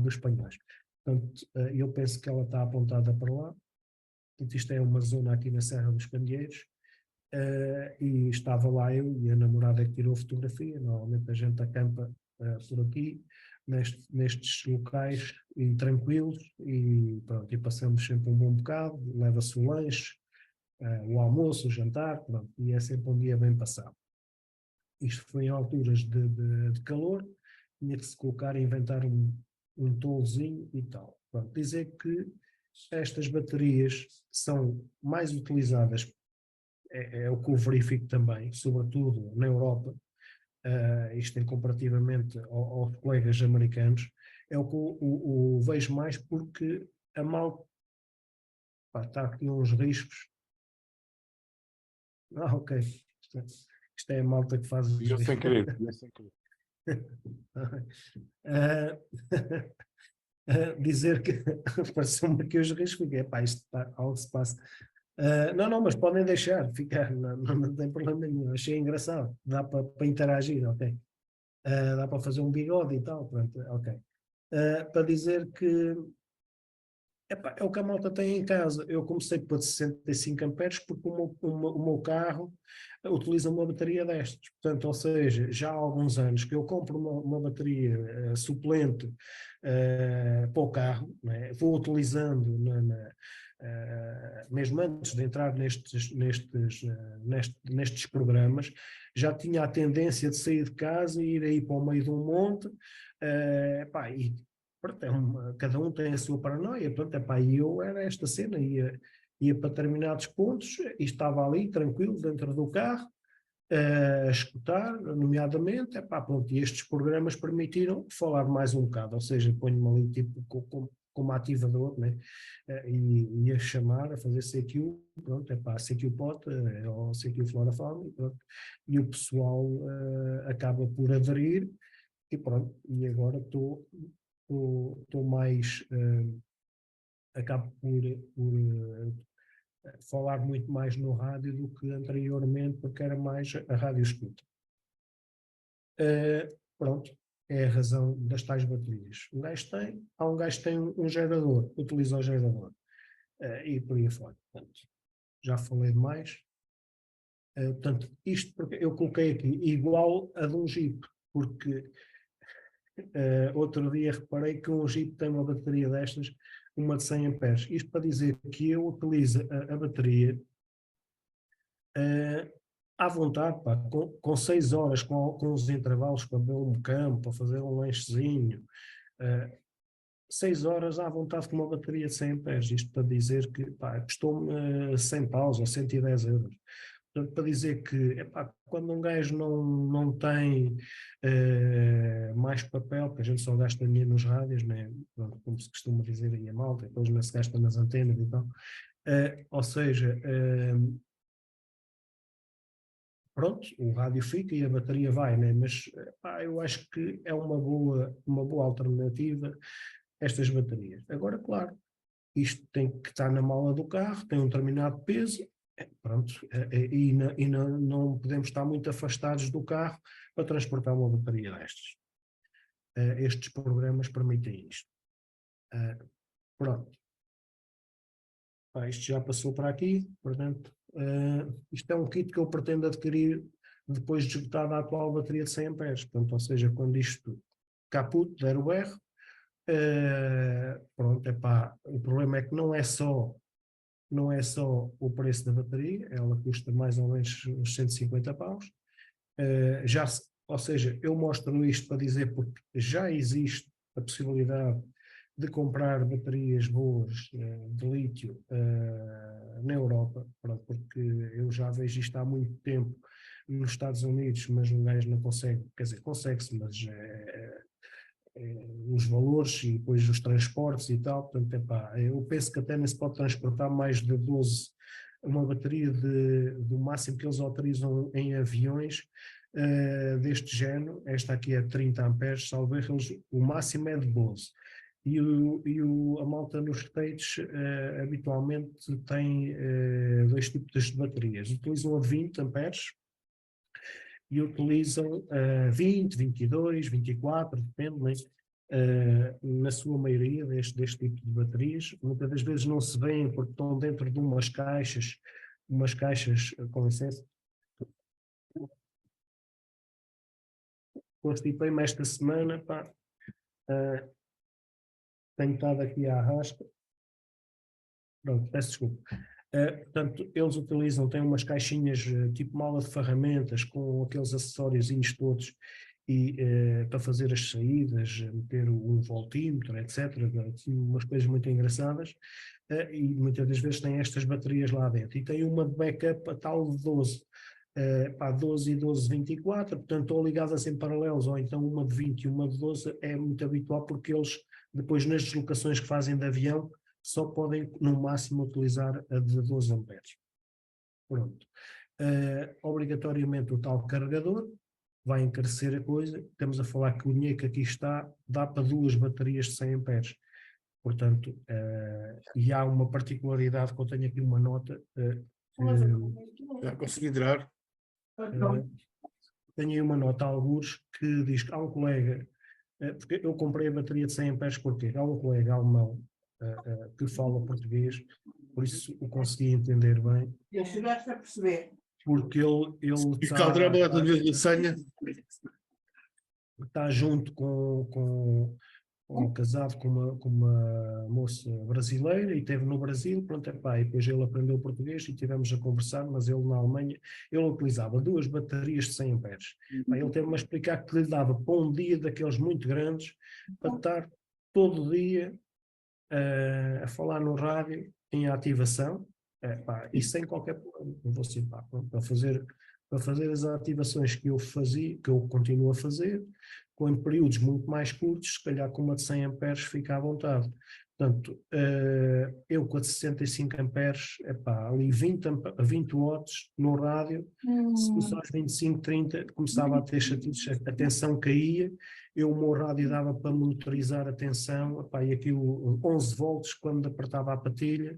dos espanhóis. Portanto, eu penso que ela está apontada para lá. Portanto, isto é uma zona aqui na Serra dos Candeeiros, e estava lá eu e a namorada que tirou a fotografia. Normalmente a gente acampa por aqui, nestes locais e tranquilos, e pronto, e passamos sempre um bom bocado, leva-se o lanche, o almoço, o jantar, pronto, e é sempre um dia bem passado. Isto foi em alturas de calor, tinha que se colocar e inventar um tolzinho e tal. Pronto, dizer que estas baterias são mais utilizadas, é o que eu verifico também, sobretudo na Europa, isto em comparativamente aos colegas americanos, é o que eu vejo mais, porque a malta está aqui uns riscos. Ok, isto é a malta que faz os Eu sem querer. Dizer que pareceu-me aqui os riscos, porque isto está, algo se passa. Não, mas podem deixar ficar, não tem problema nenhum. Achei engraçado, dá para interagir, ok. Dá para fazer um bigode e tal, pronto, ok. Para dizer que é o que a malta tem em casa. Eu comecei por 65 amperes porque o meu carro utiliza uma bateria destas. Portanto, ou seja, já há alguns anos que eu compro uma bateria suplente para o carro, né? Vou utilizando mesmo antes de entrar nestes programas, já tinha a tendência de sair de casa e ir aí para o meio de um monte, e pronto, cada um tem a sua paranoia, pronto, e eu era esta cena, ia para determinados pontos e estava ali tranquilo dentro do carro, a escutar, nomeadamente, pronto, e estes programas permitiram falar mais um bocado, ou seja, ponho-me ali tipo como ativador, né? E a chamar, a fazer CQ, pronto, CQ Pot, ou CQ Flora Fauna, e o pessoal acaba por aderir, e pronto, e agora estou mais, acabo por falar muito mais no rádio do que anteriormente, porque era mais a rádio escuta. Pronto, é a razão das tais baterias. Há um gajo que tem um gerador, utiliza o gerador, e por aí fora. Portanto, já falei demais. Portanto, isto porque eu coloquei aqui igual a de um Jeep, porque outro dia reparei que um Jeep tem uma bateria destas, uma de 100 amperes. Isto para dizer que eu utilizo a bateria à vontade, com 6 horas, com os intervalos para beber um campo, para fazer um lanchezinho, 6 horas à vontade com uma bateria de 100 amperes. Isto para dizer que custou-me 100 paus ou 110 euros. Portanto, para dizer que quando um gajo não tem mais papel, que a gente só gasta dinheiro nos rádios, né? Como se costuma dizer aí a malta, depois não se gasta nas antenas e tal. Ou seja, pronto, o rádio fica e a bateria vai, né? Mas eu acho que é uma boa alternativa estas baterias. Agora, claro, isto tem que estar na mala do carro, tem um determinado peso, pronto, e não podemos estar muito afastados do carro para transportar uma bateria destas. Estes programas permitem isto. Pronto. Isto já passou para aqui, portanto, isto é um kit que eu pretendo adquirir depois de esgotada a atual bateria de 100 amperes, portanto, ou seja, quando isto caput, der o R, pronto, o problema é que não é só o preço da bateria, ela custa mais ou menos uns 150 paus, ou seja, eu mostro isto para dizer porque já existe a possibilidade de comprar baterias boas de lítio na Europa, porque eu já vejo isto há muito tempo nos Estados Unidos, mas um gajo não consegue, quer dizer, consegue-se, mas os valores e depois os transportes e tal, portanto, eu penso que até nem se pode transportar mais de 12, uma bateria do máximo que eles autorizam em aviões deste género, esta aqui é 30 amperes, salvo erro, o máximo é de 12. E a malta nos States habitualmente tem dois tipos de baterias, utilizam a 20 amperes, e utilizam 20, 22, 24, depende, mas na sua maioria deste tipo de baterias, muitas das vezes não se vêem porque estão dentro de umas caixas com licença. Constipei-me esta semana, tenho estado aqui à arrasta. Pronto, peço desculpa. Portanto, eles têm umas caixinhas tipo mala de ferramentas com aqueles acessóriozinhos todos e para fazer as saídas, meter um voltímetro, etc. Umas coisas muito engraçadas e muitas das vezes têm estas baterias lá dentro. E tem uma de backup a tal de 12. 12 e 12, 24, portanto ou ligadas em paralelos, ou então uma de 20 e uma de 12 é muito habitual porque eles depois nas deslocações que fazem de avião só podem no máximo utilizar a de 12 amperes. Pronto. Obrigatoriamente o tal carregador vai encarecer a coisa, estamos a falar que o dinheiro que aqui está dá para 2 baterias de 100 amperes. Portanto, e há uma particularidade que eu tenho aqui uma nota. Já consegui entrar. Tenho aí uma nota a algures que diz que há um colega, porque eu comprei a bateria de 100 amperes porque há um colega alemão que fala português, por isso o consegui entender bem. E chegaste a perceber. Porque ele está junto ou casado com uma moça brasileira e esteve no Brasil, pronto, epá, e depois ele aprendeu português e tivemos a conversar, mas ele na Alemanha, ele utilizava 2 baterias de 100 amperes. Epá, ele teve-me a explicar que lhe dava para um dia daqueles muito grandes, para estar todo dia a falar no rádio em ativação, epá, e sem qualquer problema. Eu vou assim, pá, pronto, para fazer as ativações que eu fazia, que eu continuo a fazer, com períodos muito mais curtos, se calhar com uma de 100 amperes fica à vontade. Portanto, eu com a de 65 amperes, epá, ali 20 watts no rádio, se começar aos 25, 30, começava a ter chatices, a tensão caía, o meu rádio dava para monitorizar a tensão, epá, e aquilo 11 volts quando apertava a patilha,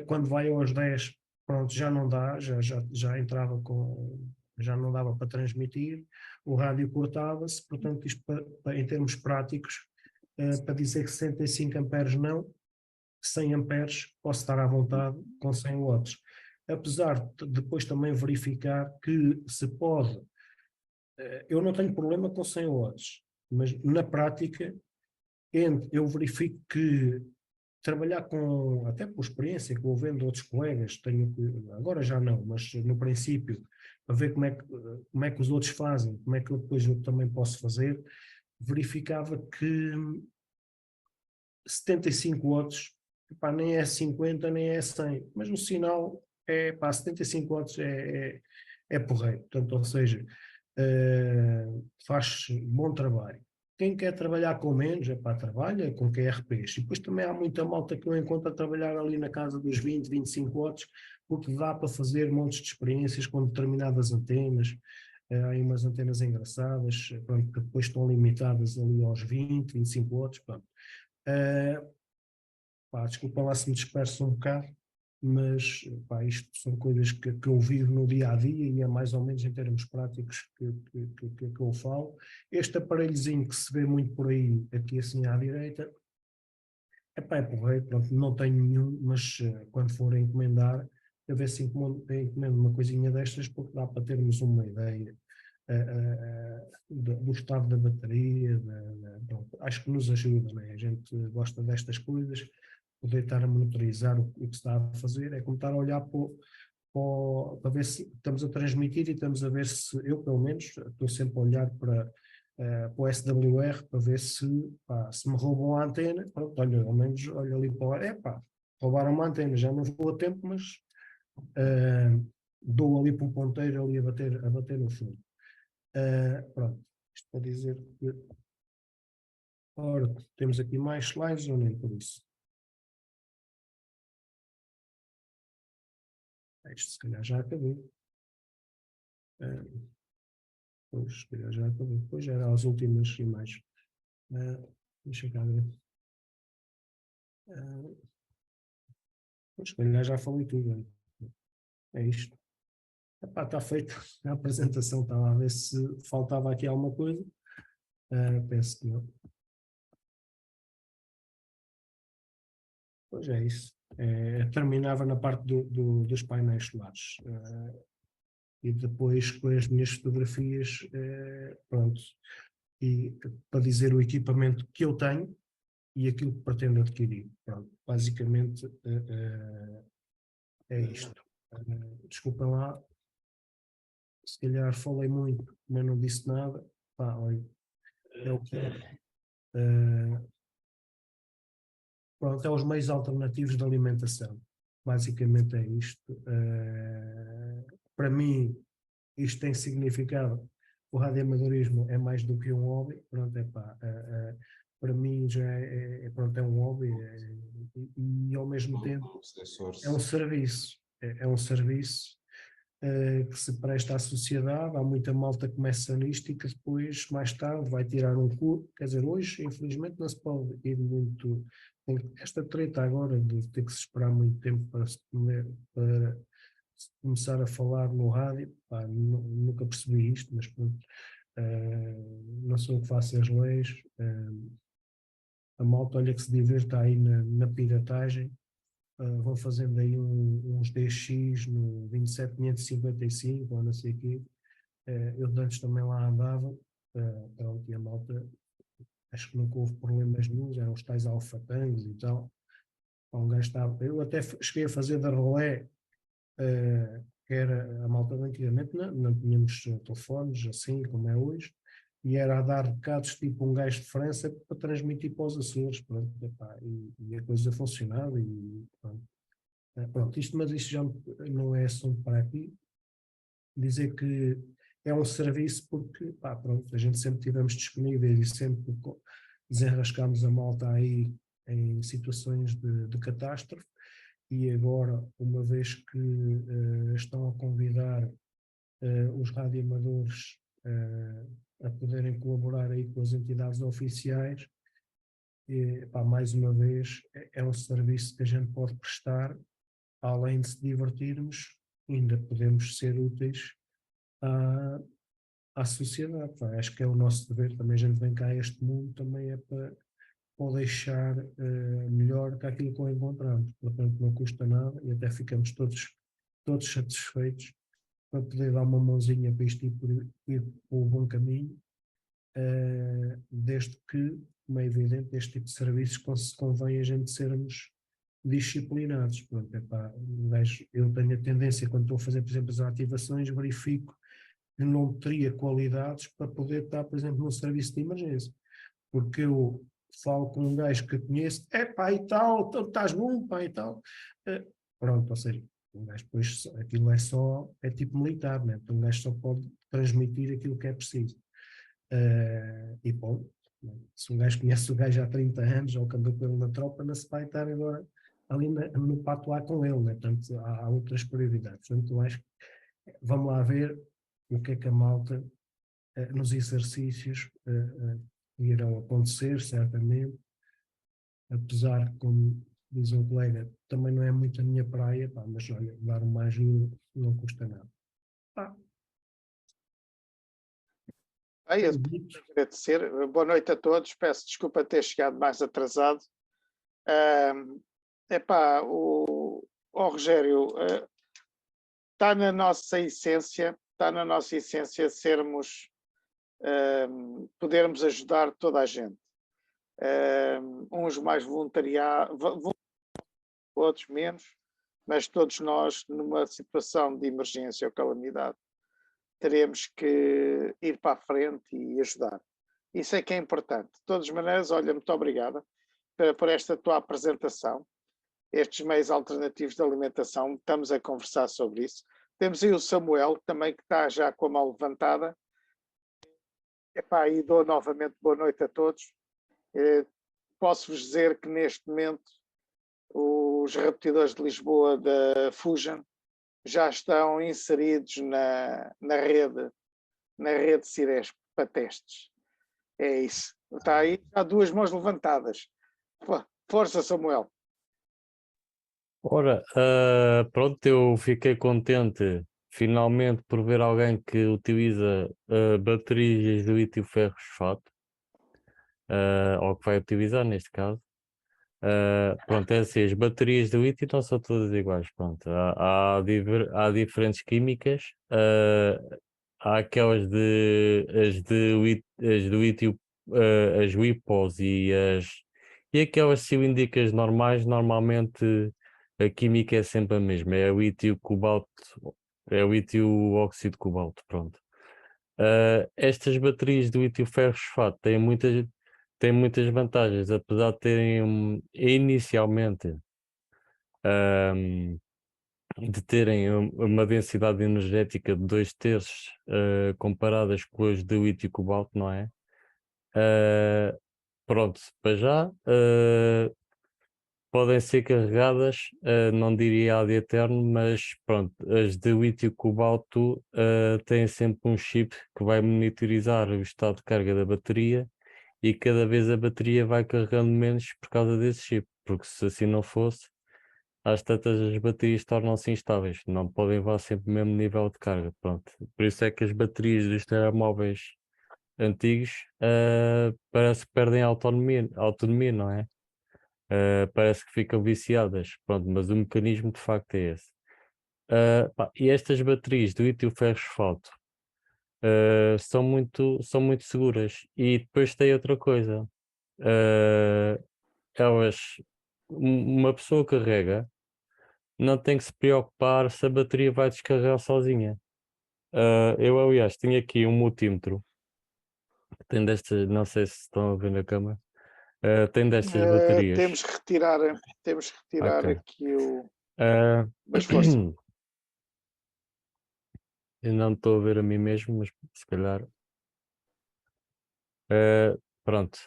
quando vai aos 10, pronto, já não dá, já entrava já não dava para transmitir, o rádio cortava-se, portanto isto em termos práticos, para dizer que 65 amperes não, 100 amperes posso estar à vontade com 100 watts. Apesar de depois também verificar que se pode, eu não tenho problema com 100 watts, mas na prática eu verifico que trabalhar com, até por experiência que vou vendo outros colegas, agora já não, mas no princípio, para ver como é que os outros fazem, como é que depois eu também posso fazer, verificava que 75 watts, epá, nem é 50, nem é 100, mas o sinal é, pá, 75 watts é porreiro, portanto, ou seja, faz bom trabalho. Quem quer trabalhar com menos, trabalha com QRPs. E depois também há muita malta que eu encontro a trabalhar ali na casa dos 20, 25 watts, porque dá para fazer montes de experiências com determinadas antenas. Há aí umas antenas engraçadas, pronto, que depois estão limitadas ali aos 20, 25 watts. Pronto. Desculpa lá se me disperso um bocado, mas isto são coisas que eu vivo no dia a dia e é mais ou menos em termos práticos que eu falo. Este aparelhozinho que se vê muito por aí, aqui assim à direita, é porreiro, pronto, não tenho nenhum, mas quando for a encomendar, a ver se encomendo uma coisinha destas, porque dá para termos uma ideia do estado da bateria, pronto, acho que nos ajuda, né? A gente gosta destas coisas, poder estar a monitorizar o que se está a fazer, é como estar a olhar para ver se estamos a transmitir e estamos a ver se, eu pelo menos, estou sempre a olhar para o SWR para ver se me roubam a antena, pronto, olha, ao menos olha ali para roubaram uma antena, já não vou a tempo, mas dou ali para o ponteiro ali a bater no fundo. Pronto, isto para dizer que ora, temos aqui mais slides ou nem por isso? Isto se calhar já acabei. Pois, se calhar já acabei. Depois eram as últimas imagens. Deixa cá ver. Pois, se calhar já falei tudo. É isto. Está feito a apresentação. Estava a ver se faltava aqui alguma coisa. Penso que não. Pois é isso. Terminava na parte dos painéis solares. E depois com as minhas fotografias, pronto, e para dizer o equipamento que eu tenho e aquilo que pretendo adquirir. Pronto, basicamente é isto. Desculpem lá, se calhar falei muito, mas não disse nada. Olha, é o que é. Pronto, é os meios alternativos de alimentação. Basicamente é isto. Para mim, isto tem significado. O radioamadorismo é mais do que um hobby. Pronto, para mim já pronto, é um hobby e ao mesmo tempo é um serviço. É um serviço que se presta à sociedade. Há muita malta que começa nisto e que depois, mais tarde, vai tirar um curso. Quer dizer, hoje, infelizmente, não se pode ir muito. Esta treta agora de ter que se esperar muito tempo para começar a falar no rádio, nunca percebi isto, mas pronto, não sou eu que faço as leis. A malta, olha que se diverte aí na piratagem. Vão fazendo aí uns DX no 27555 ou não sei o quê. Eu antes também lá andava, pronto, e a malta acho que nunca houve problemas nenhum, eram os tais alfatangos e tal. Um gajo estava, eu até cheguei a fazer da rolé, que era a malta de antigamente, não tínhamos telefones assim como é hoje, e era a dar recados tipo um gajo de França para transmitir para os Açores, pronto, epá, e a coisa funcionava e pronto. Pronto, mas isto já não é assunto para aqui. Dizer que é um serviço porque, pá, pronto, a gente sempre estivemos disponíveis e sempre desenrascámos a malta aí em situações de catástrofe, e agora, uma vez que estão a convidar os radioamadores a poderem colaborar aí com as entidades oficiais, pá, mais uma vez, é um serviço que a gente pode prestar, além de se divertirmos, ainda podemos ser úteis à sociedade. Pá. Acho que é o nosso dever, também a gente vem cá a este mundo, também é para o deixar melhor que aquilo que o encontramos. Portanto, não custa nada e até ficamos todos satisfeitos para poder dar uma mãozinha para isto ir para o bom caminho, desde que, como é evidente, este tipo de serviços convém a gente sermos disciplinados. Pronto, epá, eu tenho a tendência, quando estou a fazer, por exemplo, as ativações, verifico que não teria qualidades para poder estar, por exemplo, num serviço de emergência. Porque eu falo com um gajo que conheço, pá, e tal, estás bom, pá, e tal. Pronto, ou seja, um gajo depois, aquilo é tipo militar, né? Então um gajo só pode transmitir aquilo que é preciso. E bom, se um gajo conhece o gajo há 30 anos, ou que andou com ele na tropa, não se vai estar agora ali no patuá com ele, né? Portanto, há outras prioridades. Portanto, eu acho que vamos lá ver o que é que a malta nos exercícios irão acontecer, certamente, apesar que, como diz um colega, também não é muito a minha praia, pá, mas olha, dar uma ajuda não custa nada. Eu Tenho dito, agradecer. Boa noite a todos. Peço desculpa ter chegado mais atrasado. Epá, o Rogério, está na nossa essência sermos, podermos ajudar toda a gente. Uns mais voluntariados, outros menos, mas todos nós, numa situação de emergência ou calamidade, teremos que ir para a frente e ajudar. Isso é que é importante. De todas as maneiras, olha, muito obrigada por esta tua apresentação, estes meios alternativos de alimentação, estamos a conversar sobre isso. Temos aí o Samuel, também, que está já com a mão levantada. Epá, e dou novamente boa noite a todos. Posso-vos dizer que neste momento os repetidores de Lisboa da Fusion já estão inseridos na rede Ciresp para testes. É isso. Está aí, há duas mãos levantadas. Força, Samuel. Ora, pronto, eu fiquei contente finalmente por ver alguém que utiliza baterias de lítio ferro fosfato, ou que vai utilizar neste caso. Pronto, é assim, as baterias de lítio não são todas iguais, pronto, há diferentes químicas, há aquelas as de lítio, as LiPos e aquelas cilíndricas normais, normalmente a química é sempre a mesma, é lítio cobalto, é lítio óxido de cobalto, pronto. Estas baterias de lítio ferro fosfato têm muitas vantagens, apesar de terem inicialmente de terem uma densidade energética de 2/3 comparadas com as de lítio cobalto, não é? Pronto, para já podem ser carregadas, não diria ad eterno, mas pronto, as de lítio cobalto têm sempre um chip que vai monitorizar o estado de carga da bateria, e cada vez a bateria vai carregando menos por causa desse chip, porque se assim não fosse, às tantas as baterias tornam-se instáveis, não podem levar sempre o mesmo nível de carga, pronto. Por isso é que as baterias dos telemóveis antigos parece que perdem autonomia, não é? Parece que ficam viciadas, pronto, mas o mecanismo de facto é esse. E estas baterias do lítio ferro fosfato são muito seguras. E depois tem outra coisa, eh, uma pessoa carrega, não tem que se preocupar se a bateria vai descarregar sozinha. Eu, aliás, tenho aqui um multímetro que tem destas, não sei se estão a ver na câmera, tem destas baterias. Temos que retirar Ok. aqui o. Ah, Mas força. eu não estou a ver a mim mesmo, mas se calhar. Pronto.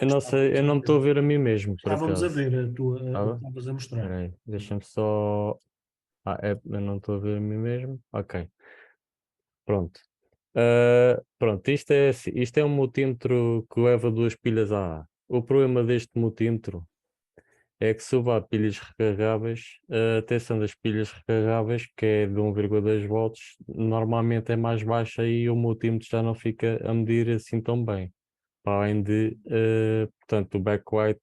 Eu não sei, eu não me estou a ver a mim mesmo, por Estávamos a acaso. ver a tua, o Estava? que estavas a mostrar. Espera aí, deixa-me só. Eu não estou a ver a mim mesmo. Ok, pronto. Pronto, isto é um multímetro que leva duas pilhas AA. O problema deste multímetro é que se levar pilhas recarregáveis, a tensão das pilhas recarregáveis, que é de 1,2 volts, normalmente é mais baixa e o multímetro já não fica a medir assim tão bem. Para além de, portanto, o backlight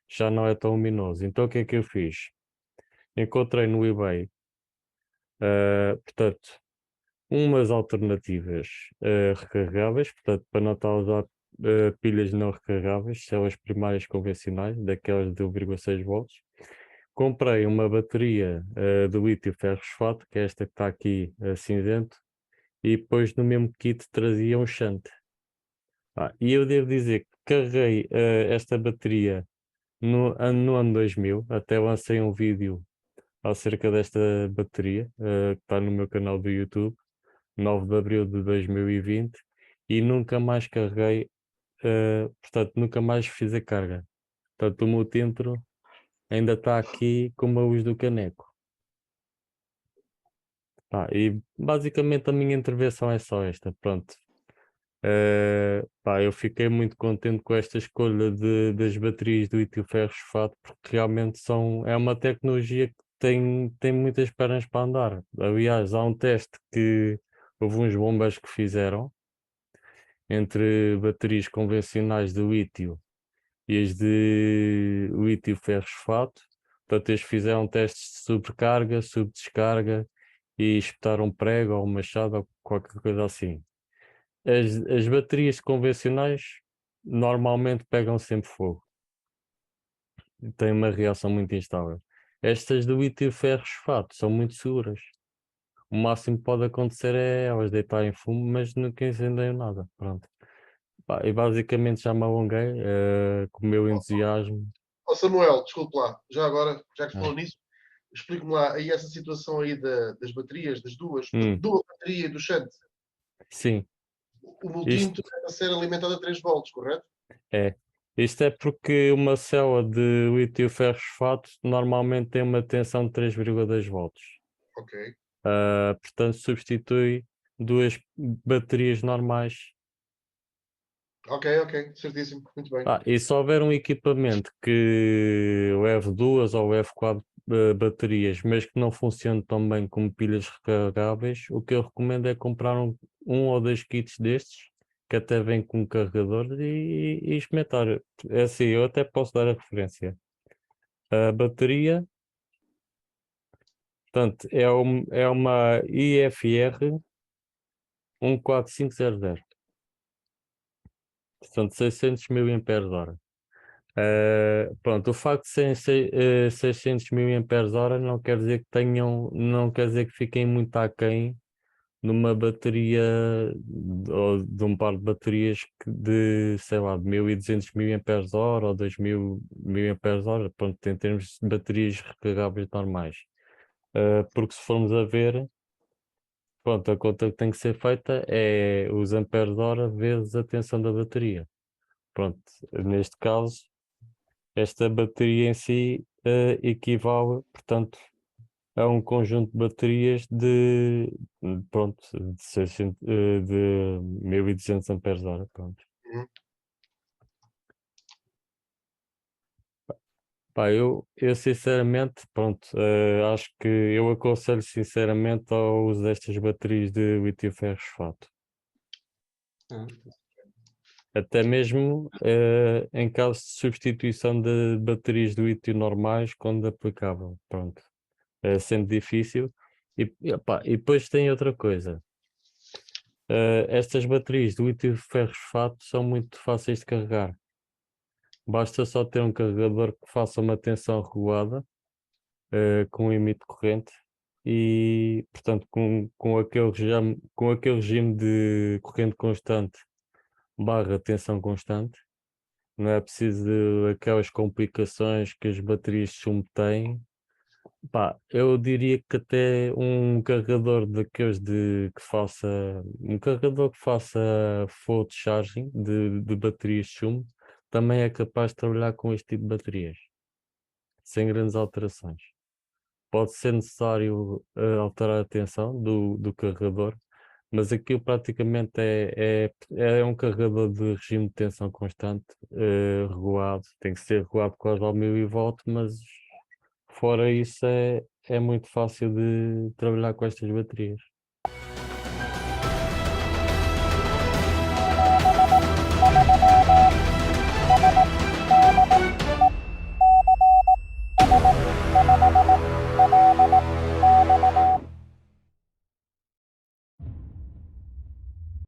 já não é tão luminoso. Então o que é que eu fiz? Encontrei no eBay, portanto, umas alternativas recarregáveis, portanto, para não estar a usar pilhas não recarregáveis, são as primárias convencionais, daquelas de 1,6 volts. Comprei uma bateria de lítio ferro-fosfato, que é esta que está aqui cinzento, e depois no mesmo kit trazia um shunt. E eu devo dizer que carreguei esta bateria no ano 2000, até lancei um vídeo acerca desta bateria, que está no meu canal do YouTube, 9 de abril de 2020, e nunca mais carreguei, portanto, nunca mais fiz a carga. Portanto, o multímetro ainda está aqui com a luz do caneco. E basicamente a minha intervenção é só esta, pronto. Eu fiquei muito contente com esta escolha das baterias do lítio ferro-fosfato, porque realmente é uma tecnologia que tem muitas pernas para andar. Aliás, há um teste que houve uns bombeiros que fizeram entre baterias convencionais de lítio e as de lítio ferro-fosfato. Portanto, eles fizeram testes de sobrecarga, subdescarga e espetaram prego ou machado ou qualquer coisa assim. As baterias convencionais normalmente pegam sempre fogo. Têm uma reação muito instável. Estas do lítio ferro-fosfato são muito seguras. O máximo que pode acontecer é elas deitarem fumo, mas nunca incendeiam nada. Pronto. E basicamente já me alonguei com o meu entusiasmo. Samuel, desculpe lá, já agora, já que Ah. falou nisso, explique-me lá aí essa situação aí das baterias, das duas, da bateria e do shunt. Sim, O multímetro isto deve ser alimentado a 3 volts, correto? é. Isto é porque uma célula de lítio ferro-fosfato normalmente tem uma tensão de 3,2 volts. Ok. Portanto, substitui duas baterias normais. Ok, certíssimo, muito bem. E se houver um equipamento que leve duas ou leve quatro baterias, mas que não funcione tão bem como pilhas recarregáveis, o que eu recomendo é comprar um ou dois kits destes, que até vem com carregador, e experimentar. É assim, eu até posso dar a referência. A bateria, portanto, é uma IFR 14500. Portanto, 600 mAh. Pronto, o facto de serem 600 mAh não quer dizer que fiquem muito aquém numa bateria ou de um par de baterias sei lá, de 1200 mAh ou 2000 mAh, pronto, em termos de baterias recarregáveis normais. Porque se formos a ver, pronto, a conta que tem que ser feita é os amperes-hora vezes a tensão da bateria. Pronto, neste caso, esta bateria em si equivale, portanto, a um conjunto de baterias pronto, de 600, de 1200 amperes-hora, pronto. Eu sinceramente, pronto, acho que eu aconselho sinceramente ao uso destas baterias de lítio ferro-fosfato. Até mesmo em caso de substituição de baterias de lítio normais quando aplicável, pronto. É sempre difícil. E depois tem outra coisa. Estas baterias de lítio ferro-fosfato são muito fáceis de carregar. Basta só ter um carregador que faça uma tensão regulada, com limite de corrente e, portanto, com aquele regime de corrente constante barra tensão constante. Não é preciso aquelas complicações que as baterias de chumbo têm. Pá, eu diria que até um carregador daqueles um carregador que faça full charging de baterias de chumbo também é capaz de trabalhar com este tipo de baterias, sem grandes alterações. Pode ser necessário alterar a tensão do carregador, mas aquilo praticamente é um carregador de regime de tensão constante, regulado. Tem que ser regulado por causa ao milivolt, mas fora isso é muito fácil de trabalhar com estas baterias.